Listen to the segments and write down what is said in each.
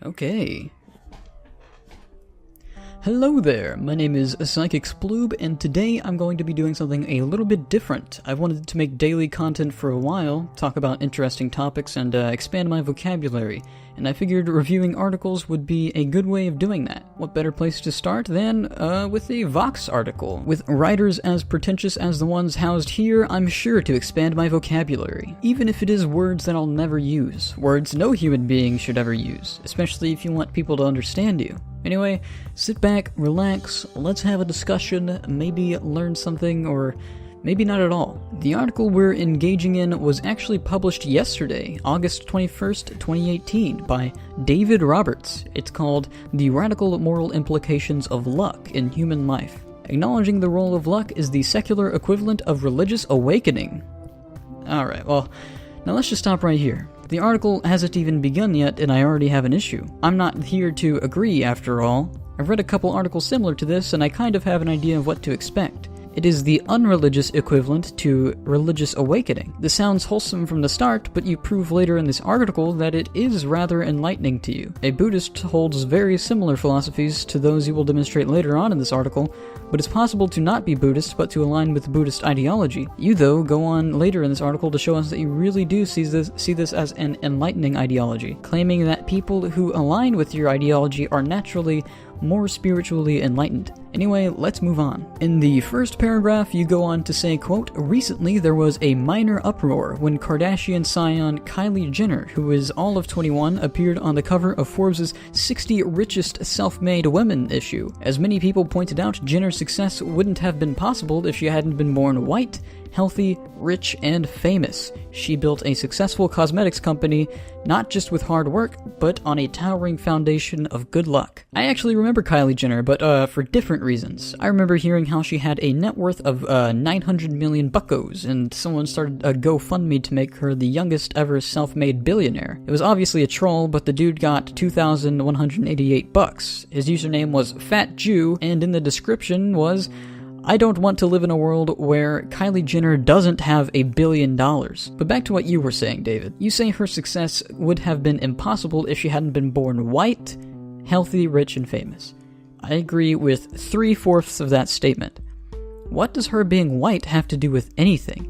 Okay. Hello there, my name is PsychicSploob, and today I'm going to be doing something a little bit different. I've wanted to make daily content for a while, talk about interesting topics, and expand my vocabulary, and I figured reviewing articles would be a good way of doing that. What better place to start than with a Vox article? With writers as pretentious as the ones housed here, I'm sure to expand my vocabulary, even if it is words that I'll never use, words no human being should ever use, especially if you want people to understand you. Anyway, sit back, relax, let's have a discussion, maybe learn something, or maybe not at all. The article we're engaging in was actually published yesterday, August 21st, 2018, by David Roberts. It's called The Radical Moral Implications of Luck in Human Life. Acknowledging the role of luck is the secular equivalent of religious awakening. Alright, well, now let's just stop right here. The article hasn't even begun yet, and I already have an issue. I'm not here to agree, after all. I've read a couple articles similar to this, and I kind of have an idea of what to expect. It is the unreligious equivalent to religious awakening. This sounds wholesome from the start, but you prove later in this article that it is rather enlightening to you. A Buddhist holds very similar philosophies to those you will demonstrate later on in this article, but it's possible to not be Buddhist, but to align with Buddhist ideology. You, though, go on later in this article to show us that you really do see this as an enlightening ideology, claiming that people who align with your ideology are naturally more spiritually enlightened. Anyway, let's move on. In the first paragraph, you go on to say, quote, "Recently there was a minor uproar when Kardashian scion Kylie Jenner, who is all of 21, appeared on the cover of Forbes' 60 Richest Self-Made Women issue. As many people pointed out, Jenner's success wouldn't have been possible if she hadn't been born white, healthy, rich, and famous. She built a successful cosmetics company, not just with hard work, but on a towering foundation of good luck." I actually remember Kylie Jenner, but for different reasons. I remember hearing how she had a net worth of 900 million buckos, and someone started a GoFundMe to make her the youngest ever self-made billionaire. It was obviously a troll, but the dude got $2,188. His username was Fat Jew, and in the description was, "I don't want to live in a world where Kylie Jenner doesn't have $1 billion. But back to what you were saying, David. You say her success would have been impossible if she hadn't been born white, healthy, rich, and famous. I agree with 3/4 of that statement. What does her being white have to do with anything?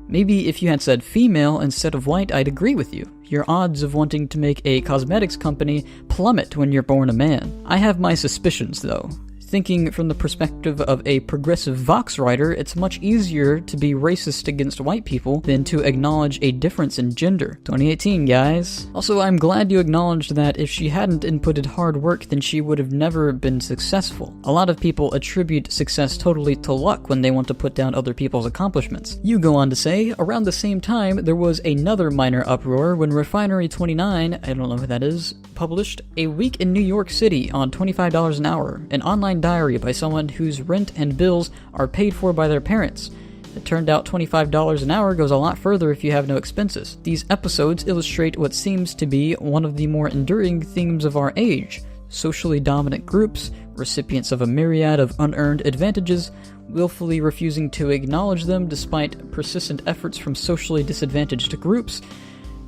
Maybe if you had said female instead of white, I'd agree with you. Your odds of wanting to make a cosmetics company plummet when you're born a man. I have my suspicions, though. Thinking from the perspective of a progressive Vox writer, it's much easier to be racist against white people than to acknowledge a difference in gender. 2018, guys. Also, I'm glad you acknowledged that if she hadn't inputted hard work, then she would have never been successful. A lot of people attribute success totally to luck when they want to put down other people's accomplishments. You go on to say, around the same time, there was another minor uproar when Refinery 29, I don't know who that is, published A Week in New York City on $25 an hour, an online diary by someone whose rent and bills are paid for by their parents. It turned out $25 an hour goes a lot further if you have no expenses. These episodes illustrate what seems to be one of the more enduring themes of our age: socially dominant groups, recipients of a myriad of unearned advantages, willfully refusing to acknowledge them despite persistent efforts from socially disadvantaged groups.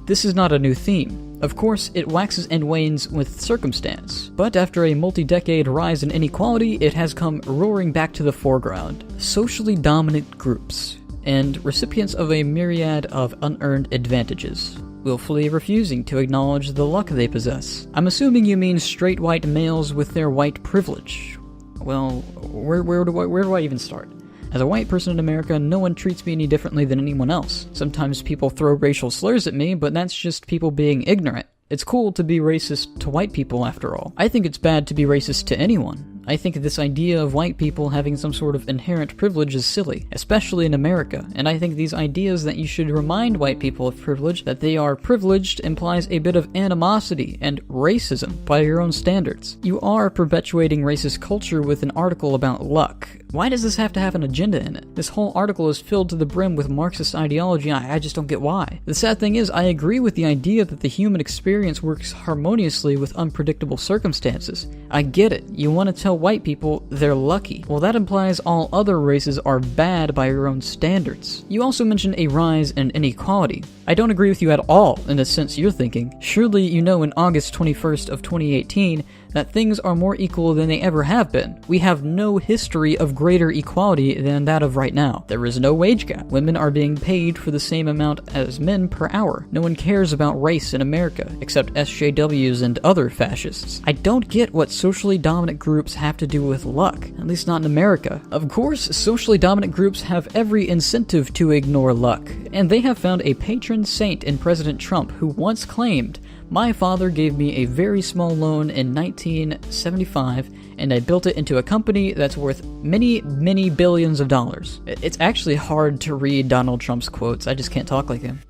This is not a new theme. Of course, it waxes and wanes with circumstance, but after a multi-decade rise in inequality, it has come roaring back to the foreground. Socially dominant groups, and recipients of a myriad of unearned advantages, willfully refusing to acknowledge the luck they possess. I'm assuming you mean straight white males with their white privilege. Well, where do I even start? As a white person in America, no one treats me any differently than anyone else. Sometimes people throw racial slurs at me, but that's just people being ignorant. It's cool to be racist to white people, after all. I think it's bad to be racist to anyone. I think this idea of white people having some sort of inherent privilege is silly, especially in America, and I think these ideas that you should remind white people of privilege, that they are privileged, implies a bit of animosity and racism by your own standards. You are perpetuating racist culture with an article about luck. Why does this have to have an agenda in it? This whole article is filled to the brim with Marxist ideology, and I just don't get why. The sad thing is, I agree with the idea that the human experience works harmoniously with unpredictable circumstances. I get it. You want to tell white people they're lucky. Well, that implies all other races are bad by your own standards. You also mentioned a rise in inequality. I don't agree with you at all in the sense you're thinking. Surely you know in August 21st of 2018 that things are more equal than they ever have been. We have no history of greater equality than that of right now. There is no wage gap. Women are being paid for the same amount as men per hour. No one cares about race in America, except SJWs and other fascists. I don't get what socially dominant groups have to do with luck, at least not in America. Of course, socially dominant groups have every incentive to ignore luck, and they have found a patron saint in President Trump who once claimed, "My father gave me a very small loan in 1975, and I built it into a company that's worth many, many billions of dollars." It's actually hard to read Donald Trump's quotes. I just can't talk like him.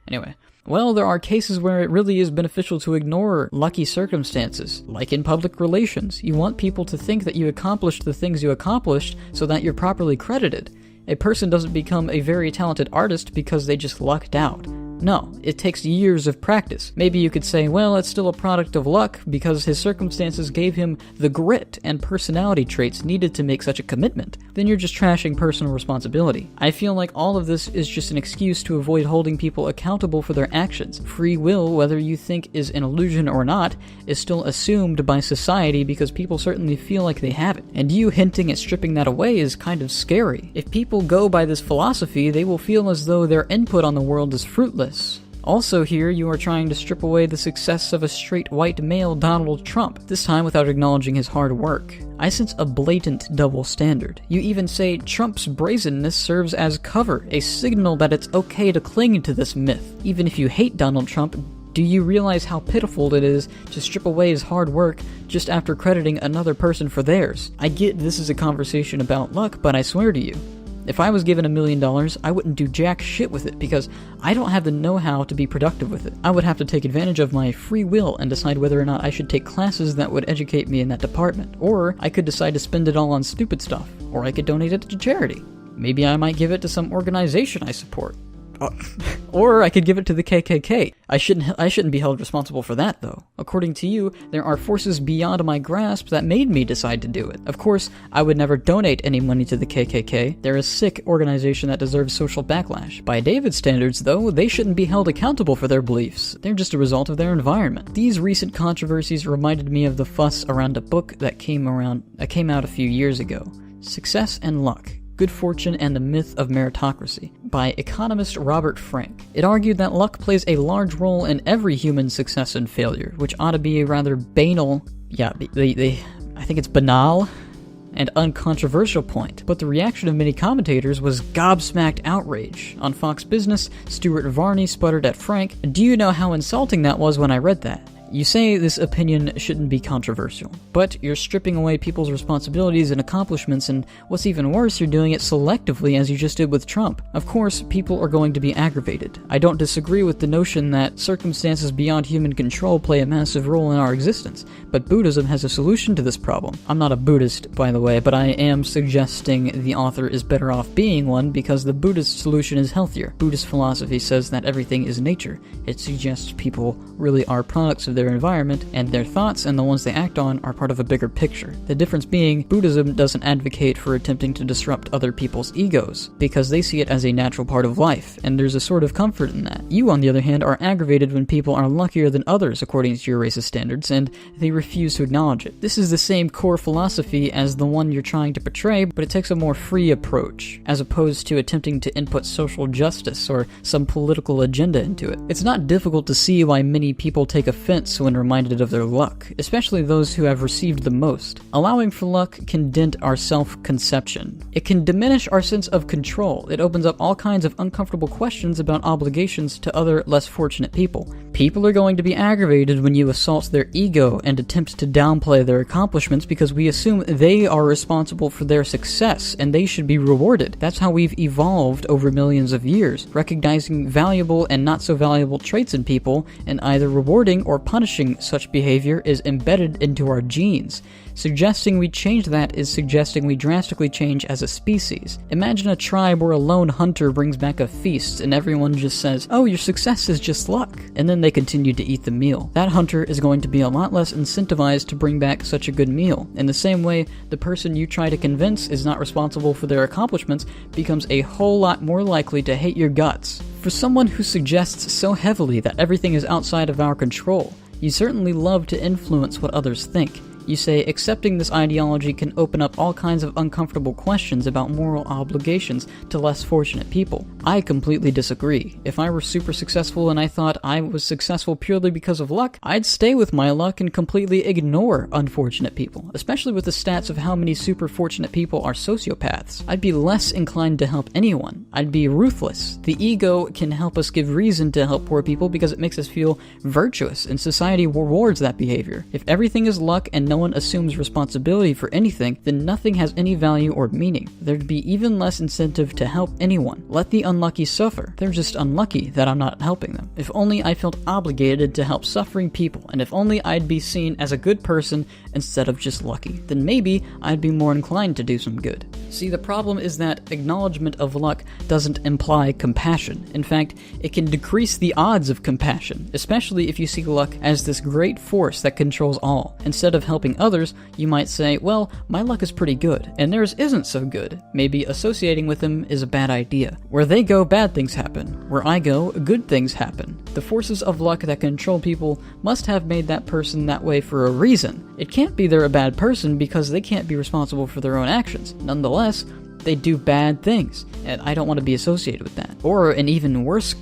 Anyway. Well, there are cases where it really is beneficial to ignore lucky circumstances, like in public relations. You want people to think that you accomplished the things you accomplished so that you're properly credited. A person doesn't become a very talented artist because they just lucked out. No, it takes years of practice. Maybe you could say, well, it's still a product of luck because his circumstances gave him the grit and personality traits needed to make such a commitment. Then you're just trashing personal responsibility. I feel like all of this is just an excuse to avoid holding people accountable for their actions. Free will, whether you think is an illusion or not, is still assumed by society because people certainly feel like they have it. And you hinting at stripping that away is kind of scary. If people go by this philosophy, they will feel as though their input on the world is fruitless. Also here, you are trying to strip away the success of a straight white male Donald Trump, this time without acknowledging his hard work. I sense a blatant double standard. You even say Trump's brazenness serves as cover, a signal that it's okay to cling to this myth. Even if you hate Donald Trump, do you realize how pitiful it is to strip away his hard work just after crediting another person for theirs? I get this is a conversation about luck, but I swear to you, if I was given $1 million, I wouldn't do jack shit with it because I don't have the know-how to be productive with it. I would have to take advantage of my free will and decide whether or not I should take classes that would educate me in that department. Or I could decide to spend it all on stupid stuff. Or I could donate it to charity. Maybe I might give it to some organization I support. Or I could give it to the KKK. I shouldn't be held responsible for that, though. According to you, there are forces beyond my grasp that made me decide to do it. Of course, I would never donate any money to the KKK. They're a sick organization that deserves social backlash. By David's standards, though, they shouldn't be held accountable for their beliefs. They're just a result of their environment. These recent controversies reminded me of the fuss around a book that came out a few years ago. Success and Luck. Good Fortune and the Myth of Meritocracy by economist Robert Frank. It argued that luck plays a large role in every human success and failure, which ought to be a rather banal, I think it's banal, and uncontroversial point. But the reaction of many commentators was gobsmacked outrage. On Fox Business, Stuart Varney sputtered at Frank, "Do you know how insulting that was when I read that? You say this opinion shouldn't be controversial, but you're stripping away people's responsibilities and accomplishments, and what's even worse, you're doing it selectively as you just did with Trump. Of course, people are going to be aggravated. I don't disagree with the notion that circumstances beyond human control play a massive role in our existence, but Buddhism has a solution to this problem." I'm not a Buddhist, by the way, but I am suggesting the author is better off being one because the Buddhist solution is healthier. Buddhist philosophy says that everything is nature. It suggests people really are products of their environment, and their thoughts and the ones they act on are part of a bigger picture. The difference being, Buddhism doesn't advocate for attempting to disrupt other people's egos, because they see it as a natural part of life, and there's a sort of comfort in that. You, on the other hand, are aggravated when people are luckier than others according to your racist standards, and they refuse to acknowledge it. This is the same core philosophy as the one you're trying to portray, but it takes a more free approach, as opposed to attempting to input social justice or some political agenda into it. It's not difficult to see why many people take offense when reminded of their luck, especially those who have received the most. Allowing for luck can dent our self-conception. It can diminish our sense of control. It opens up all kinds of uncomfortable questions about obligations to other less fortunate people. People are going to be aggravated when you assault their ego and attempt to downplay their accomplishments because we assume they are responsible for their success and they should be rewarded. That's how we've evolved over millions of years, recognizing valuable and not so valuable traits in people, and either rewarding or punishing such behavior is embedded into our genes. Suggesting we change that is suggesting we drastically change as a species. Imagine a tribe where a lone hunter brings back a feast and everyone just says, "Oh, your success is just luck," and then they continue to eat the meal. That hunter is going to be a lot less incentivized to bring back such a good meal. In the same way, the person you try to convince is not responsible for their accomplishments becomes a whole lot more likely to hate your guts. For someone who suggests so heavily that everything is outside of our control, you certainly love to influence what others think. You say accepting this ideology can open up all kinds of uncomfortable questions about moral obligations to less fortunate people. I completely disagree. If I were super successful and I thought I was successful purely because of luck, I'd stay with my luck and completely ignore unfortunate people, especially with the stats of how many super fortunate people are sociopaths. I'd be less inclined to help anyone. I'd be ruthless. The ego can help us give reason to help poor people because it makes us feel virtuous, and society rewards that behavior. If everything is luck and no one assumes responsibility for anything, then nothing has any value or meaning. There'd be even less incentive to help anyone. Let the unlucky suffer. They're just unlucky that I'm not helping them. If only I felt obligated to help suffering people, and if only I'd be seen as a good person instead of just lucky, then maybe I'd be more inclined to do some good. See, the problem is that acknowledgement of luck doesn't imply compassion. In fact, it can decrease the odds of compassion, especially if you see luck as this great force that controls all. Instead of helping others, you might say, well, my luck is pretty good, and theirs isn't so good. Maybe associating with them is a bad idea. Where they go, bad things happen. Where I go, good things happen. The forces of luck that control people must have made that person that way for a reason. It can't be they're a bad person because they can't be responsible for their own actions. Nonetheless, they do bad things, and I don't want to be associated with that. Or an even worse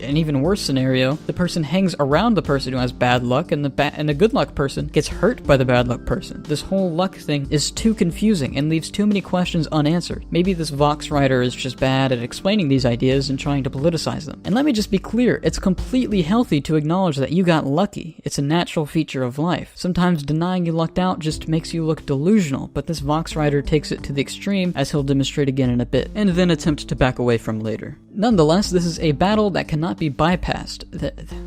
scenario, the person hangs around the person who has bad luck, and the good luck person gets hurt by the bad luck person. This whole luck thing is too confusing and leaves too many questions unanswered. Maybe this Vox writer is just bad at explaining these ideas and trying to politicize them. And let me just be clear, it's completely healthy to acknowledge that you got lucky. It's a natural feature of life. Sometimes denying you lucked out just makes you look delusional, but this Vox writer takes it to the extreme, as he'll demonstrate again in a bit, and then attempt to back away from later. Nonetheless, this is a battle that cannot be bypassed.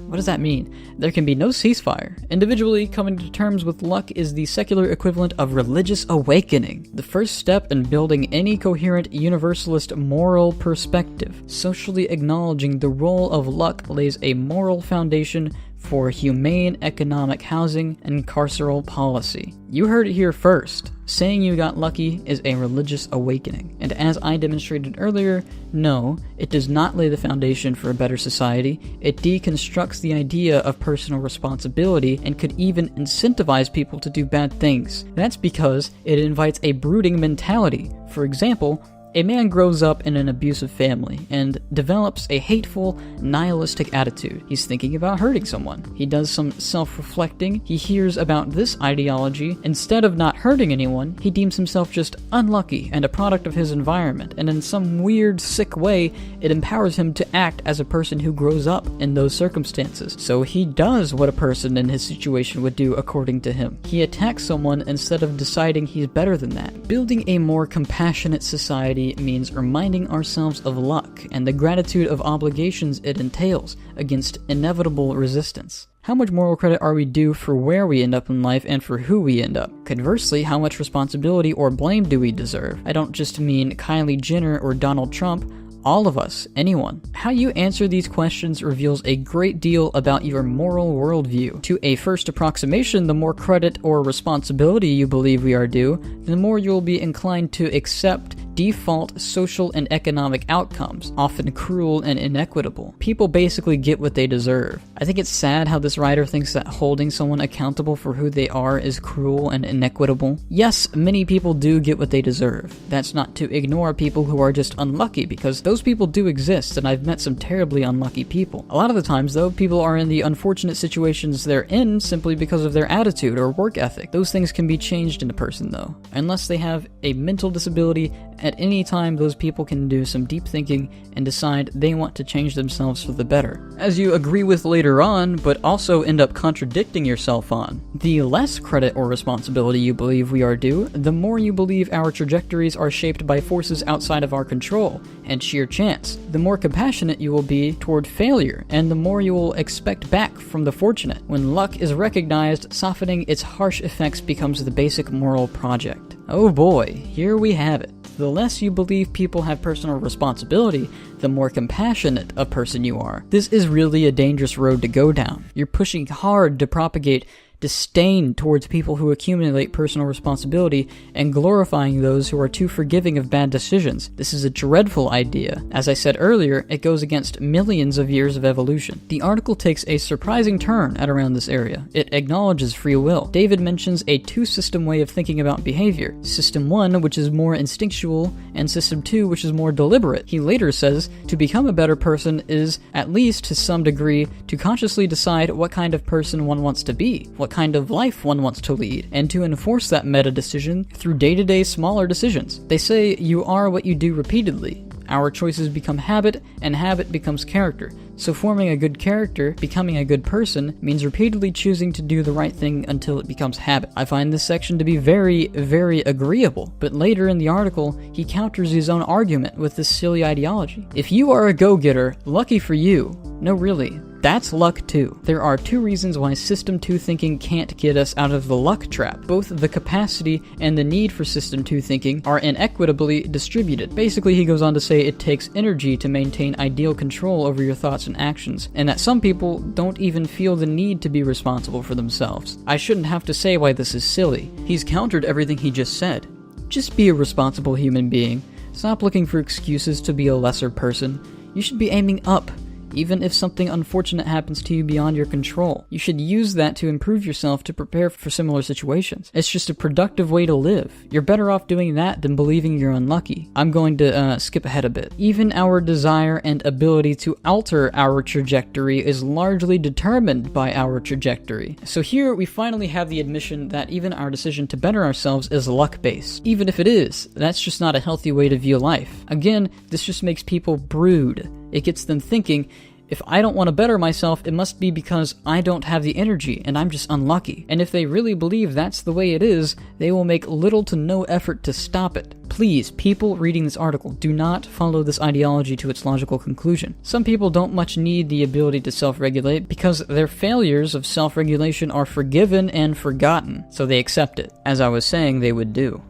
What does that mean? There can be no ceasefire. Individually coming to terms with luck is the secular equivalent of religious awakening, the first step in building any coherent universalist moral perspective. Socially acknowledging the role of luck lays a moral foundation for humane economic housing and carceral policy. You heard it here first. Saying you got lucky is a religious awakening. And as I demonstrated earlier, no, it does not lay the foundation for a better society. It deconstructs the idea of personal responsibility and could even incentivize people to do bad things. That's because it invites a brooding mentality. For example, a man grows up in an abusive family and develops a hateful, nihilistic attitude. He's thinking about hurting someone. He does some self-reflecting. He hears about this ideology. Instead of not hurting anyone, he deems himself just unlucky and a product of his environment. And in some weird, sick way, it empowers him to act as a person who grows up in those circumstances. So he does what a person in his situation would do according to him. He attacks someone instead of deciding he's better than that. Building a more compassionate society means reminding ourselves of luck and the gratitude of obligations it entails against inevitable resistance. How much moral credit are we due for where we end up in life and for who we end up? Conversely, how much responsibility or blame do we deserve? I don't just mean Kylie Jenner or Donald Trump. All of us, anyone. How you answer these questions reveals a great deal about your moral worldview. To a first approximation, the more credit or responsibility you believe we are due, the more you'll be inclined to accept default social and economic outcomes, often cruel and inequitable. People basically get what they deserve. I think it's sad how this writer thinks that holding someone accountable for who they are is cruel and inequitable. Yes, many people do get what they deserve. That's not to ignore people who are just unlucky, because those people do exist, and I've met some terribly unlucky people. A lot of the times, though, people are in the unfortunate situations they're in simply because of their attitude or work ethic. Those things can be changed in a person, though, unless they have a mental disability at any time those people can do some deep thinking and decide they want to change themselves for the better. As you agree with later on, but also end up contradicting yourself on. The less credit or responsibility you believe we are due, the more you believe our trajectories are shaped by forces outside of our control and sheer chance. The more compassionate you will be toward failure, and the more you will expect back from the fortunate. When luck is recognized, softening its harsh effects becomes the basic moral project. Oh boy, here we have it. The less you believe people have personal responsibility, the more compassionate a person you are. This is really a dangerous road to go down. You're pushing hard to propagate disdain towards people who accumulate personal responsibility and glorifying those who are too forgiving of bad decisions. This is a dreadful idea. As I said earlier, it goes against millions of years of evolution. The article takes a surprising turn at around this area. It acknowledges free will. David mentions a two-system way of thinking about behavior. System 1, which is more instinctual, and System 2, which is more deliberate. He later says, to become a better person is, at least to some degree, to consciously decide what kind of person one wants to be, what kind of life one wants to lead, and to enforce that meta-decision through day-to-day smaller decisions. They say you are what you do repeatedly. Our choices become habit, and habit becomes character. So forming a good character, becoming a good person, means repeatedly choosing to do the right thing until it becomes habit. I find this section to be very, very agreeable, but later in the article, he counters his own argument with this silly ideology. If you are a go-getter, lucky for you. No, really. That's luck too. There are two reasons why System 2 thinking can't get us out of the luck trap. Both the capacity and the need for System 2 thinking are inequitably distributed. Basically, he goes on to say it takes energy to maintain ideal control over your thoughts and actions, and that some people don't even feel the need to be responsible for themselves. I shouldn't have to say why this is silly. He's countered everything he just said. Just be a responsible human being. Stop looking for excuses to be a lesser person. You should be aiming up. Even if something unfortunate happens to you beyond your control. You should use that to improve yourself to prepare for similar situations. It's just a productive way to live. You're better off doing that than believing you're unlucky. I'm going to skip ahead a bit. Even our desire and ability to alter our trajectory is largely determined by our trajectory. So here we finally have the admission that even our decision to better ourselves is luck-based. Even if it is, that's just not a healthy way to view life. Again, this just makes people brood. It gets them thinking, if I don't want to better myself, it must be because I don't have the energy and I'm just unlucky. And if they really believe that's the way it is, they will make little to no effort to stop it. Please, people reading this article, do not follow this ideology to its logical conclusion. Some people don't much need the ability to self-regulate because their failures of self-regulation are forgiven and forgotten, so they accept it, as I was saying they would do.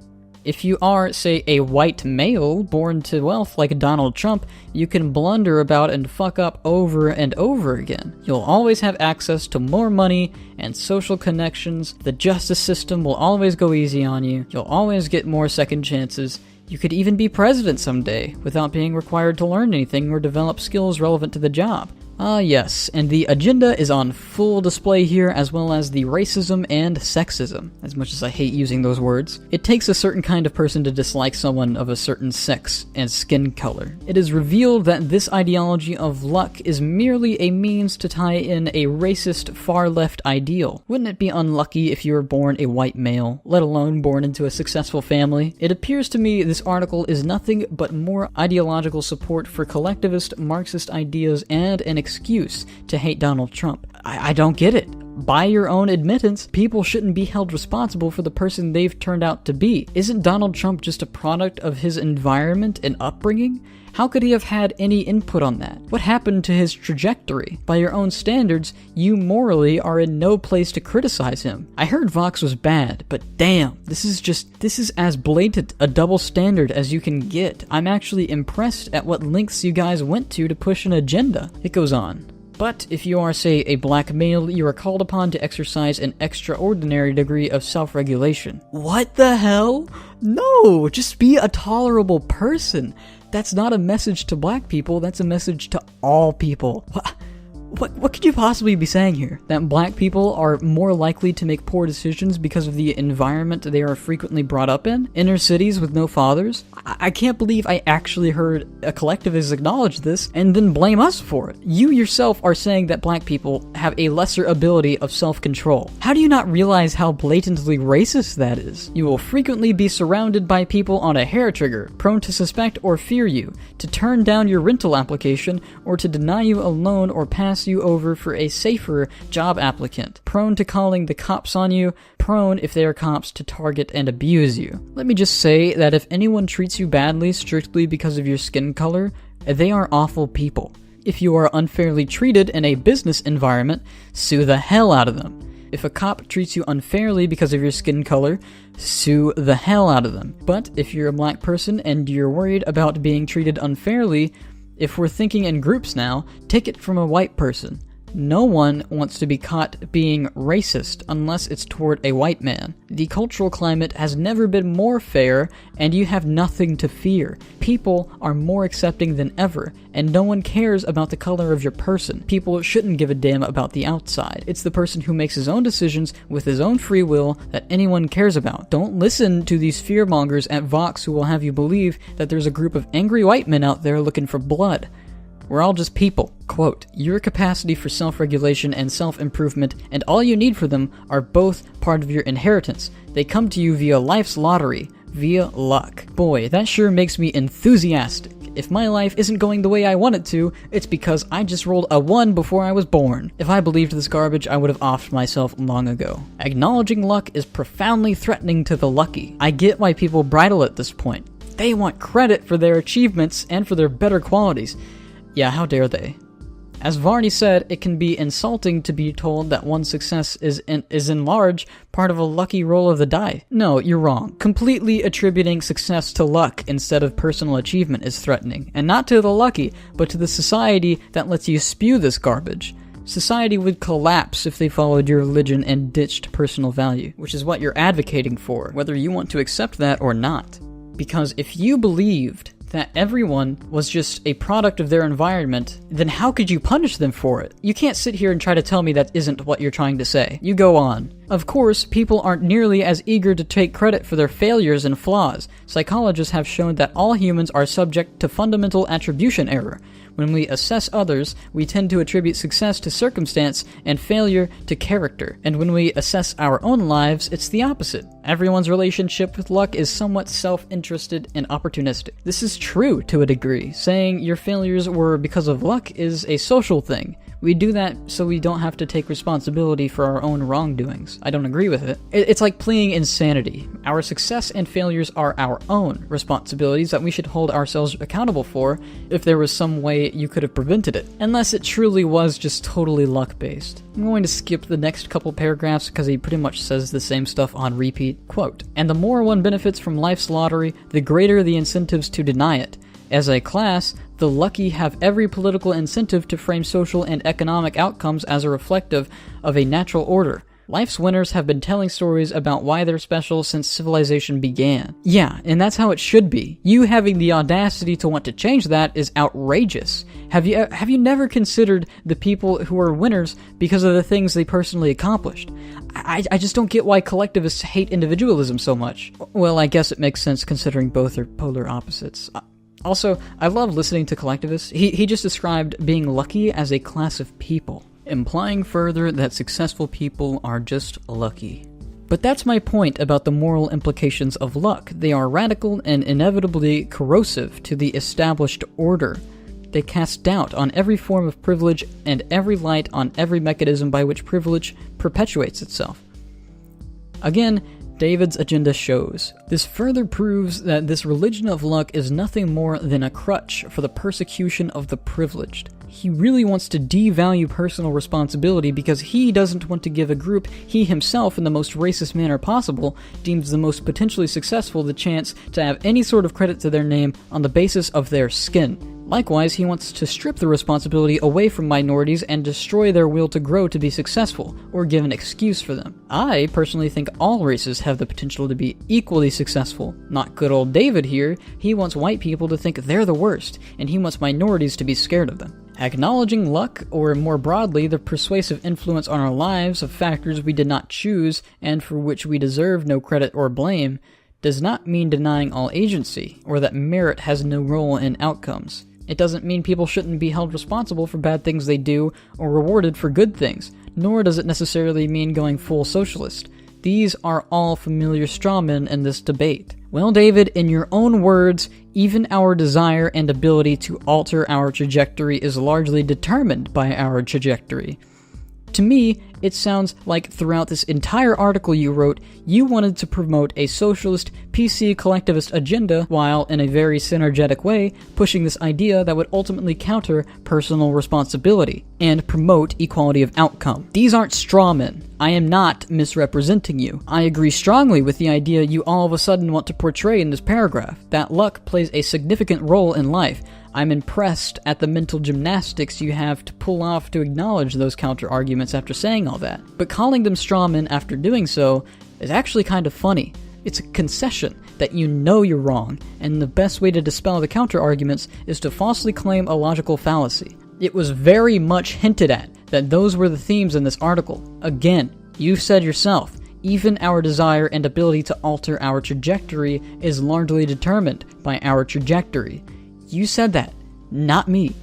If you are, say, a white male born to wealth like Donald Trump, you can blunder about and fuck up over and over again. You'll always have access to more money and social connections. The justice system will always go easy on you. You'll always get more second chances. You could even be president someday without being required to learn anything or develop skills relevant to the job. Yes, and the agenda is on full display here, as well as the racism and sexism, as much as I hate using those words. It takes a certain kind of person to dislike someone of a certain sex and skin color. It is revealed that this ideology of luck is merely a means to tie in a racist far-left ideal. Wouldn't it be unlucky if you were born a white male, let alone born into a successful family? It appears to me this article is nothing but more ideological support for collectivist Marxist ideas and an excuse to hate Donald Trump. I don't get it. By your own admittance, people shouldn't be held responsible for the person they've turned out to be. Isn't Donald Trump just a product of his environment and upbringing? How could he have had any input on that? What happened to his trajectory? By your own standards, you morally are in no place to criticize him. I heard Vox was bad, but damn, this is as blatant a double standard as you can get. I'm actually impressed at what lengths you guys went to push an agenda. It goes on. But if you are, say, a black male, you are called upon to exercise an extraordinary degree of self-regulation. What the hell? No, just be a tolerable person. That's not a message to black people, that's a message to all people. What could you possibly be saying here? That black people are more likely to make poor decisions because of the environment they are frequently brought up in? Inner cities with no fathers? I can't believe I actually heard a collectivist acknowledge this and then blame us for it. You yourself are saying that black people have a lesser ability of self-control. How do you not realize how blatantly racist that is? You will frequently be surrounded by people on a hair trigger, prone to suspect or fear you, to turn down your rental application, or to deny you a loan or pass you over for a safer job applicant, prone to calling the cops on you, prone, if they are cops, to target and abuse you. Let me just say that if anyone treats you badly strictly because of your skin color, they are awful people. If you are unfairly treated in a business environment, sue the hell out of them. If a cop treats you unfairly because of your skin color, sue the hell out of them. But if you're a black person and you're worried about being treated unfairly, if we're thinking in groups now, take it from a white person. No one wants to be caught being racist unless it's toward a white man. The cultural climate has never been more fair, and you have nothing to fear. People are more accepting than ever, and no one cares about the color of your person. People shouldn't give a damn about the outside. It's the person who makes his own decisions with his own free will that anyone cares about. Don't listen to these fearmongers at Vox who will have you believe that there's a group of angry white men out there looking for blood. We're all just people. Quote, your capacity for self-regulation and self-improvement and all you need for them are both part of your inheritance. They come to you via life's lottery, via luck. Boy, that sure makes me enthusiastic. If my life isn't going the way I want it to, it's because I just rolled a 1 before I was born. If I believed this garbage, I would have offed myself long ago. Acknowledging luck is profoundly threatening to the lucky. I get why people bridle at this point. They want credit for their achievements and for their better qualities. Yeah, how dare they? As Varney said, it can be insulting to be told that one's success is in large part of a lucky roll of the die. No, you're wrong. Completely attributing success to luck instead of personal achievement is threatening. And not to the lucky, but to the society that lets you spew this garbage. Society would collapse if they followed your religion and ditched personal value, which is what you're advocating for, whether you want to accept that or not. Because if you believed that everyone was just a product of their environment, then how could you punish them for it? You can't sit here and try to tell me that isn't what you're trying to say. You go on. Of course, people aren't nearly as eager to take credit for their failures and flaws. Psychologists have shown that all humans are subject to fundamental attribution error. When we assess others, we tend to attribute success to circumstance and failure to character. And when we assess our own lives, it's the opposite. Everyone's relationship with luck is somewhat self-interested and opportunistic. This is true to a degree. Saying your failures were because of luck is a social thing. We do that so we don't have to take responsibility for our own wrongdoings. I don't agree with it. It's like pleading insanity. Our success and failures are our own responsibilities that we should hold ourselves accountable for if there was some way you could have prevented it. Unless it truly was just totally luck-based. I'm going to skip the next couple paragraphs because he pretty much says the same stuff on repeat. Quote, and the more one benefits from life's lottery, the greater the incentives to deny it. As a class, the lucky have every political incentive to frame social and economic outcomes as a reflective of a natural order. Life's winners have been telling stories about why they're special since civilization began. Yeah, and that's how it should be. You having the audacity to want to change that is outrageous. Have you never considered the people who are winners because of the things they personally accomplished? I just don't get why collectivists hate individualism so much. Well, I guess it makes sense considering both are polar opposites. Also, I love listening to collectivists. He just described being lucky as a class of people, implying further that successful people are just lucky. But that's my point about the moral implications of luck. They are radical and inevitably corrosive to the established order. They cast doubt on every form of privilege and every light on every mechanism by which privilege perpetuates itself. Again, David's agenda shows. This further proves that this religion of luck is nothing more than a crutch for the persecution of the privileged. He really wants to devalue personal responsibility because he doesn't want to give a group he himself, in the most racist manner possible, deems the most potentially successful the chance to have any sort of credit to their name on the basis of their skin. Likewise, he wants to strip the responsibility away from minorities and destroy their will to grow to be successful, or give an excuse for them. I personally think all races have the potential to be equally successful. Not good old David here. He wants white people to think they're the worst, and he wants minorities to be scared of them. Acknowledging luck, or more broadly, the persuasive influence on our lives of factors we did not choose and for which we deserve no credit or blame, does not mean denying all agency, or that merit has no role in outcomes. It doesn't mean people shouldn't be held responsible for bad things they do, or rewarded for good things, nor does it necessarily mean going full socialist. These are all familiar strawmen in this debate. Well, David, in your own words, even our desire and ability to alter our trajectory is largely determined by our trajectory. To me, it sounds like throughout this entire article you wrote, you wanted to promote a socialist, PC collectivist agenda while, in a very synergetic way, pushing this idea that would ultimately counter personal responsibility and promote equality of outcome. These aren't strawmen. I am not misrepresenting you. I agree strongly with the idea you all of a sudden want to portray in this paragraph, that luck plays a significant role in life. I'm impressed at the mental gymnastics you have to pull off to acknowledge those counter-arguments after saying all that. But calling them strawmen after doing so is actually kind of funny. It's a concession that you know you're wrong, and the best way to dispel the counter-arguments is to falsely claim a logical fallacy. It was very much hinted at that those were the themes in this article. Again, you said yourself, even our desire and ability to alter our trajectory is largely determined by our trajectory. You said that, not me.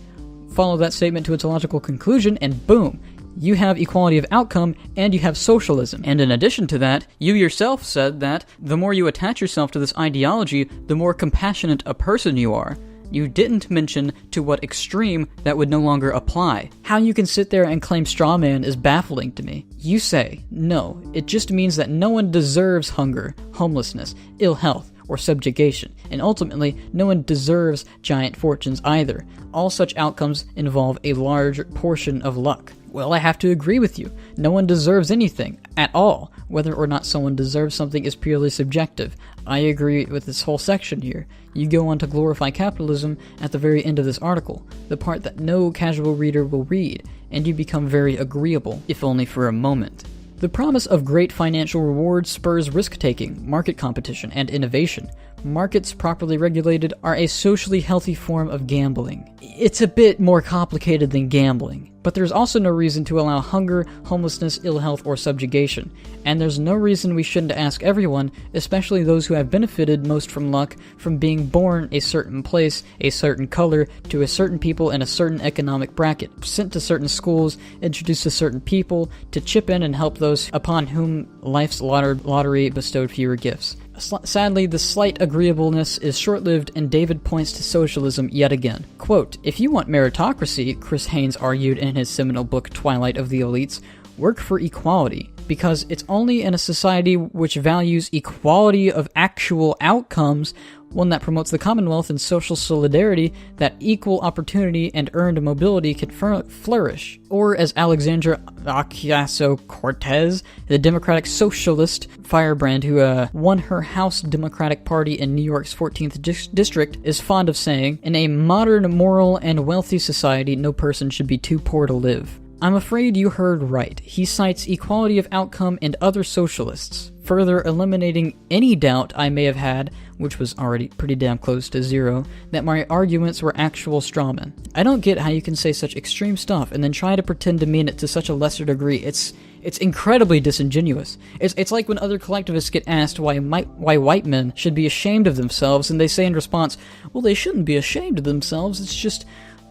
Follow that statement to its logical conclusion, and boom, you have equality of outcome, and you have socialism. And in addition to that, you yourself said that the more you attach yourself to this ideology, the more compassionate a person you are. You didn't mention to what extreme that would no longer apply. How you can sit there and claim strawman is baffling to me. You say, no, it just means that no one deserves hunger, homelessness, ill health, or subjugation, and ultimately, no one deserves giant fortunes either. All such outcomes involve a large portion of luck. Well, I have to agree with you. No one deserves anything, at all. Whether or not someone deserves something is purely subjective. I agree with this whole section here. You go on to glorify capitalism at the very end of this article, the part that no casual reader will read, and you become very agreeable, if only for a moment. The promise of great financial rewards spurs risk-taking, market competition, and innovation. Markets properly regulated are a socially healthy form of gambling. It's a bit more complicated than gambling, but there's also no reason to allow hunger, homelessness, ill health, or subjugation. And there's no reason we shouldn't ask everyone, especially those who have benefited most from luck, from being born a certain place, a certain color, to a certain people in a certain economic bracket, sent to certain schools, introduced to certain people, to chip in and help those upon whom life's lottery bestowed fewer gifts. Sadly, the slight agreeableness is short-lived, and David points to socialism yet again. Quote, "If you want meritocracy," Chris Haynes argued in his seminal book Twilight of the Elites, "work for equality, because it's only in a society which values equality of actual outcomes, one that promotes the Commonwealth and social solidarity, that equal opportunity and earned mobility can flourish." Or as Alexandra Ocasio-Cortez, the Democratic Socialist firebrand who won her House Democratic Party in New York's 14th District, is fond of saying, "In a modern, moral, and wealthy society, no person should be too poor to live." I'm afraid you heard right. He cites equality of outcome and other socialists, further eliminating any doubt I may have had, which was already pretty damn close to zero, that my arguments were actual strawmen. I don't get how you can say such extreme stuff and then try to pretend to mean it to such a lesser degree. It's incredibly disingenuous. It's like when other collectivists get asked why white men should be ashamed of themselves, and they say in response, well, they shouldn't be ashamed of themselves, it's just,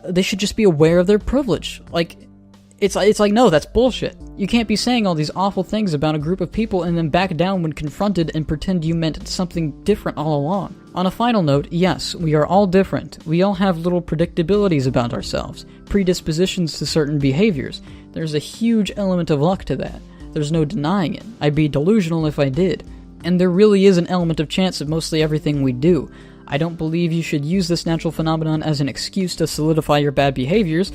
they should just be aware of their privilege. It's like, no, that's bullshit. You can't be saying all these awful things about a group of people and then back down when confronted and pretend you meant something different all along. On a final note, yes, we are all different. We all have little predictabilities about ourselves, predispositions to certain behaviors. There's a huge element of luck to that. There's no denying it. I'd be delusional if I did. And there really is an element of chance of mostly everything we do. I don't believe you should use this natural phenomenon as an excuse to solidify your bad behaviors.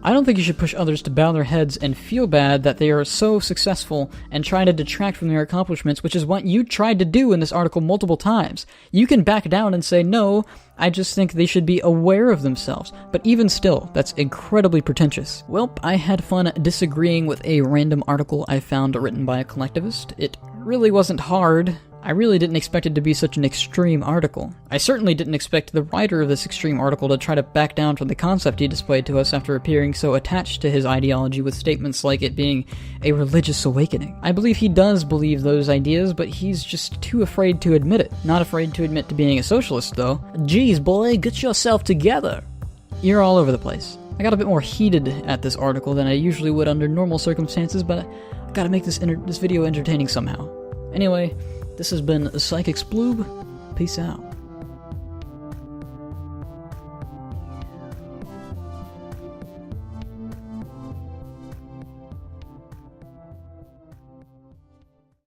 I don't think you should push others to bow their heads and feel bad that they are so successful and try to detract from their accomplishments, which is what you tried to do in this article multiple times. You can back down and say, no, I just think they should be aware of themselves. But even still, that's incredibly pretentious. Well, I had fun disagreeing with a random article I found written by a collectivist. It really wasn't hard. I really didn't expect it to be such an extreme article. I certainly didn't expect the writer of this extreme article to try to back down from the concept he displayed to us after appearing so attached to his ideology with statements like it being a religious awakening. I believe he does believe those ideas, but he's just too afraid to admit it. Not afraid to admit to being a socialist, though. Geez, boy, get yourself together. You're all over the place. I got a bit more heated at this article than I usually would under normal circumstances, but I gotta make this video entertaining somehow. Anyway, this has been PsychicSploob. Peace out.